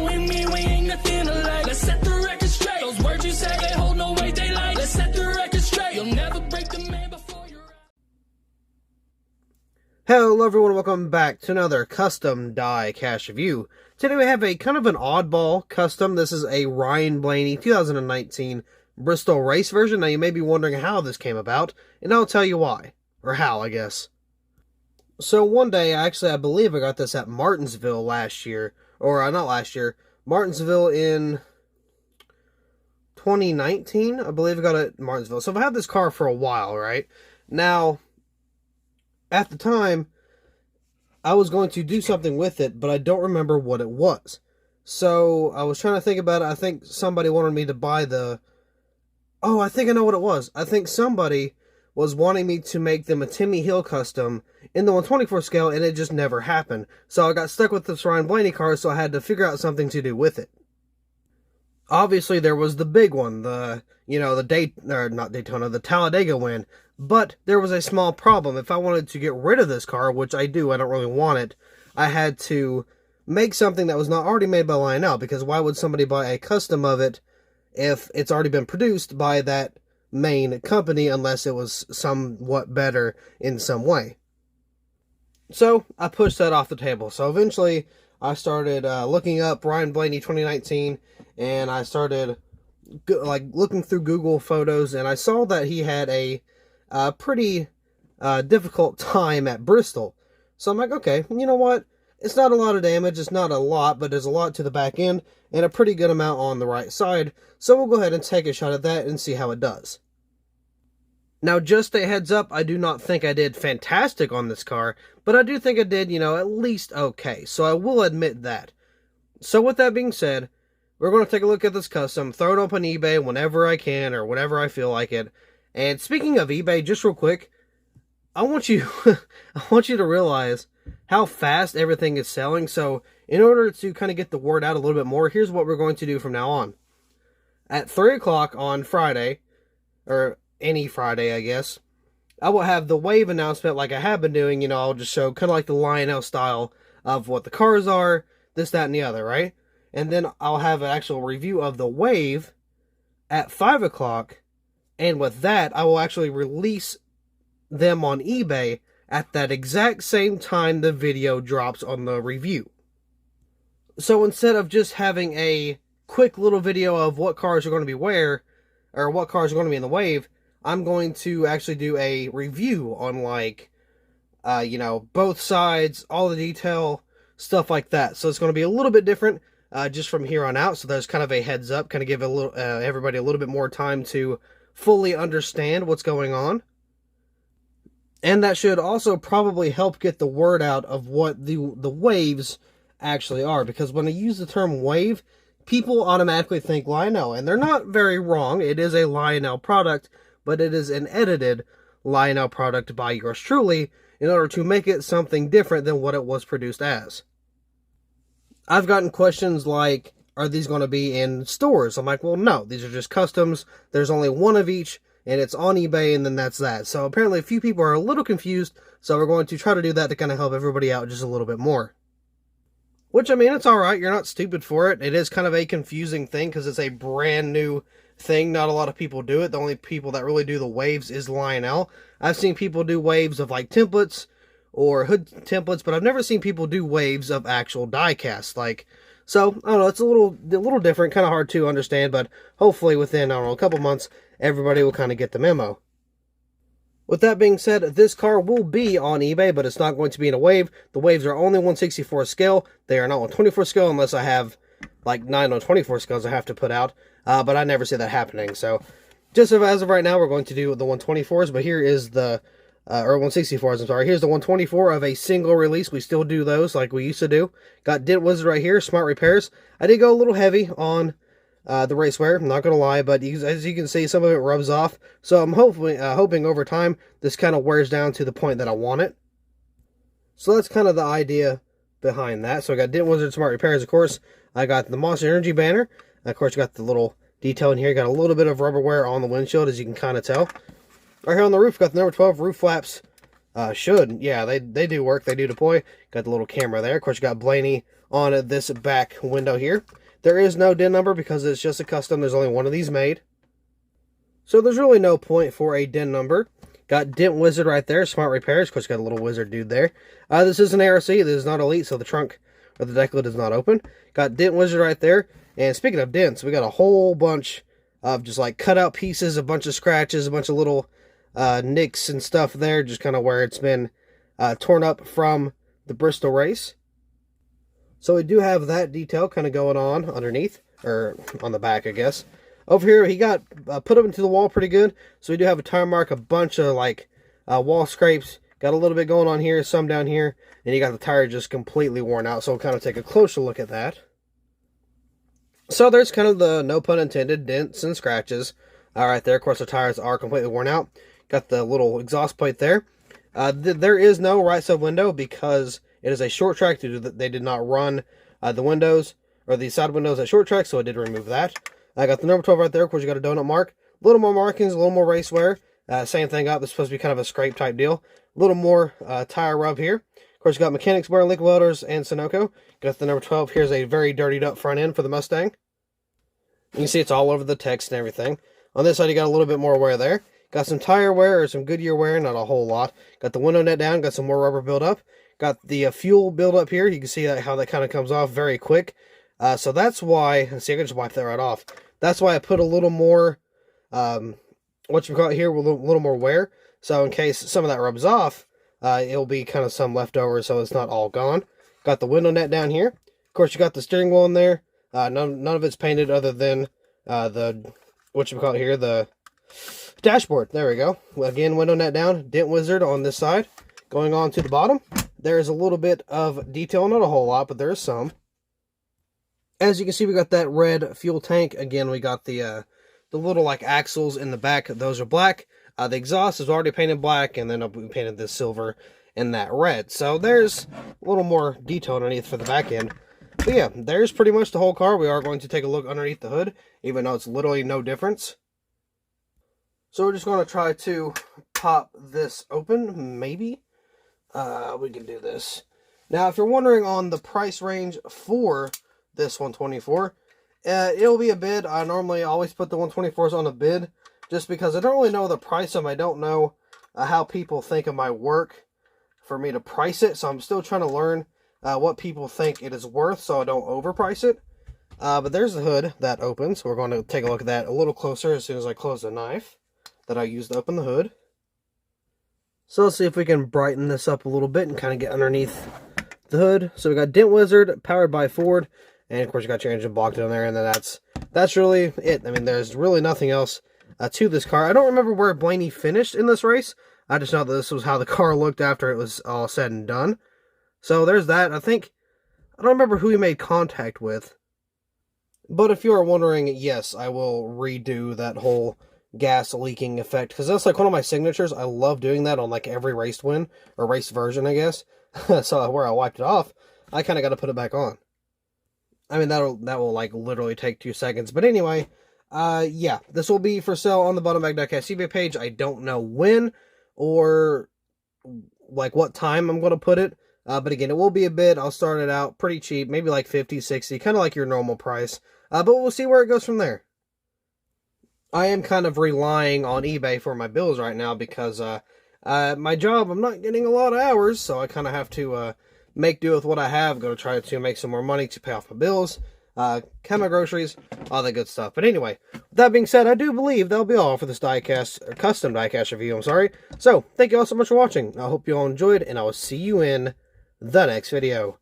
You and me, we ain't nothing alike. Let's set the record straight. Those words you say, they hold no weight, they like. Let's set the record straight. You'll never break the man before you're out. Hello everyone, welcome back to another custom die-cast review. Today we have a kind of an oddball custom. This is a Ryan Blaney 2019 Bristol race version. Now you may be wondering how this came about, and I'll tell you why. Or how, I guess. So one day, I believe I got this at Martinsville last year. Or, not last year. Martinsville in 2019? I believe I got it at Martinsville. So I've had this car for a while, right? Now, at the time, I was going to do something with it, but I don't remember what it was. So I was trying to think about it. I think somebody wanted me to buy the... Oh, I think I know what it was. I think somebody was wanting me to make them a Timmy Hill custom in the 1/24 scale, and it just never happened. So I got stuck with this Ryan Blaney car, so I had to figure out something to do with it. Obviously, there was the big one, the Talladega win. But there was a small problem. If I wanted to get rid of this car, which I do, I don't really want it, I had to make something that was not already made by Lionel, because why would somebody buy a custom of it if it's already been produced by that main company, unless it was somewhat better in some way. So I pushed that off the table. So eventually I started looking up Ryan Blaney 2019, and I started looking through Google Photos, and I saw that he had a pretty difficult time at Bristol. So I'm like, okay, you know what? It's not a lot of damage, it's not a lot, but there's a lot to the back end, and a pretty good amount on the right side, so we'll go ahead and take a shot at that and see how it does. Now, just a heads up, I do not think I did fantastic on this car, but I do think I did, at least okay, so I will admit that. So with that being said, we're going to take a look at this custom, throw it up on eBay whenever I can, or whenever I feel like it. And speaking of eBay, just real quick, I want you to realize how fast everything is selling. So in order to kind of get the word out a little bit more, here's what we're going to do from now on. At 3 o'clock on Friday, or any Friday, I guess, I will have the wave announcement like I have been doing. I'll just show kind of like the Lionel style of what the cars are, this, that, and the other, right? And then I'll have an actual review of the wave at 5 o'clock. And with that, I will actually release them on eBay at that exact same time the video drops on the review. So instead of just having a quick little video of what cars are going to be where, or what cars are going to be in the wave, I'm going to actually do a review on both sides, all the detail, stuff like that. So it's going to be a little bit different just from here on out. So there's kind of a heads up, kind of give everybody a little bit more time to fully understand what's going on. And that should also probably help get the word out of what the waves actually are. Because when I use the term wave, people automatically think Lionel. And they're not very wrong. It is a Lionel product, but it is an edited Lionel product by yours truly in order to make it something different than what it was produced as. I've gotten questions like, are these going to be in stores? I'm like, well, no, these are just customs. There's only one of each, and it's on eBay, and then that's that. So apparently a few people are a little confused, so we're going to try to do that to kind of help everybody out just a little bit more. Which, I mean, it's alright. You're not stupid for it. It is kind of a confusing thing because it's a brand new thing. Not a lot of people do it. The only people that really do the waves is Lionel. I've seen people do waves of like templates or hood templates, but I've never seen people do waves of actual die-cast. So, I don't know, it's a little different, kind of hard to understand, but hopefully within, a couple months, everybody will kind of get the memo. With that being said, this car will be on eBay, but it's not going to be in a wave. The waves are only 1/64 scale. They are not 1/24 scale unless I have, 9 1/24 scales I have to put out, but I never see that happening. So, just as of right now, we're going to do the 1/24s, but here is the... or 1/64s, I'm sorry. Here's the 1/24 of a single release. We still do those like we used to do. Got Dent Wizard right here, Smart Repairs. I did go a little heavy on the racewear, I'm not going to lie, but as you can see, some of it rubs off. So I'm hoping over time this kind of wears down to the point that I want it. So that's kind of the idea behind that. So I got Dent Wizard Smart Repairs, of course. I got the Monster Energy banner. Of course, you got the little detail in here. Got a little bit of rubber wear on the windshield, as you can kind of tell. Right here on the roof, got the number 12 roof flaps. Yeah, they do work. They do deploy. Got the little camera there. Of course, you got Blaney on this back window here. There is no DIN number because it's just a custom. There's only one of these made. So there's really no point for a DIN number. Got Dent Wizard right there, Smart Repairs. Of course, got a little wizard dude there. This is an ARC. This is not Elite, so the trunk or the deck lid is not open. Got Dent Wizard right there. And speaking of dents, we got a whole bunch of just like cut out pieces, a bunch of scratches, a bunch of little nicks and stuff there, just kind of where it's been torn up from the Bristol race. So we do have that detail kind of going on underneath, or on the back, I guess. Over here, he got put up into the wall pretty good. So we do have a tire mark, a bunch of like wall scrapes. Got a little bit going on here, some down here. And you got the tire just completely worn out. So we'll kind of take a closer look at that. So there's kind of the, no pun intended, dents and scratches right there. Of course, the tires are completely worn out. Got the little exhaust plate there. There is no right side window because it is a short track. They did not run the windows or the side windows at short track, so I did remove that. I got the number 12 right there. Of course, you got a donut mark. A little more markings, a little more race wear. Same thing up. This is supposed to be kind of a scrape type deal. A little more tire rub here. Of course, you got mechanics wear, liquid welders, and Sunoco. Got the number 12. Here's a very dirtied up front end for the Mustang. You can see it's all over the text and everything. On this side, you got a little bit more wear there. Got some tire wear or some Goodyear wear, not a whole lot. Got the window net down, got some more rubber buildup. Got the fuel buildup here. You can see how that kind of comes off very quick. So that's why, see, I can just wipe that right off. That's why I put a little more, here, with a little more wear. So in case some of that rubs off, it'll be kind of some leftover, so it's not all gone. Got the window net down here. Of course, you got the steering wheel in there. None of it's painted other than the dashboard. There we go. Again, window net down, Dent Wizard on this side. Going on to the bottom, there's a little bit of detail, not a whole lot, but there is some. As you can see, we got that red fuel tank. Again, we got the little like axles in the back. Those are black. The exhaust is already painted black, and then we painted this silver and that red. So there's a little more detail underneath for the back end. But yeah, there's pretty much the whole car. We are going to take a look underneath the hood, even though it's literally no difference. So we're just going to try to pop this open, maybe. We can do this. Now, if you're wondering on the price range for this 124, it'll be a bid. I normally always put the 124s on a bid, just because I don't really know the price of them. I don't know how people think of my work for me to price it, so I'm still trying to learn what people think it is worth, so I don't overprice it. But there's the hood that opens. We're going to take a look at that a little closer as soon as I close the knife that I used to open the hood. So let's see if we can brighten this up a little bit and kind of get underneath the hood. So we got Dent Wizard, powered by Ford, and of course you got your engine block down there, and then that's really it. I mean, there's really nothing else to this car. I don't remember where Blaney finished in this race. I just know that this was how the car looked after it was all said and done. So there's that. I don't remember who he made contact with. But if you are wondering, yes, I will redo that whole gas leaking effect, because that's like one of my signatures. I love doing that on like every race win, or race version, I guess. So where I wiped it off, I kind of got to put it back on. I mean, that will like literally take 2 seconds. But anyway, yeah, this will be for sale on the Bottom Bag Diecast eBay page. I don't know when or like what time I'm going to put it. But again, it will be a bid. I'll start it out pretty cheap, maybe like 50, 60, kind of like your normal price. But we'll see where it goes from there. I am kind of relying on eBay for my bills right now because my job, I'm not getting a lot of hours, so I kind of have to make do with what I have. Going to try to make some more money to pay off my bills, my groceries, all that good stuff. But anyway, with that being said, I do believe that'll be all for this diecast, or custom diecast review, I'm sorry. So, thank you all so much for watching. I hope you all enjoyed, and I will see you in the next video.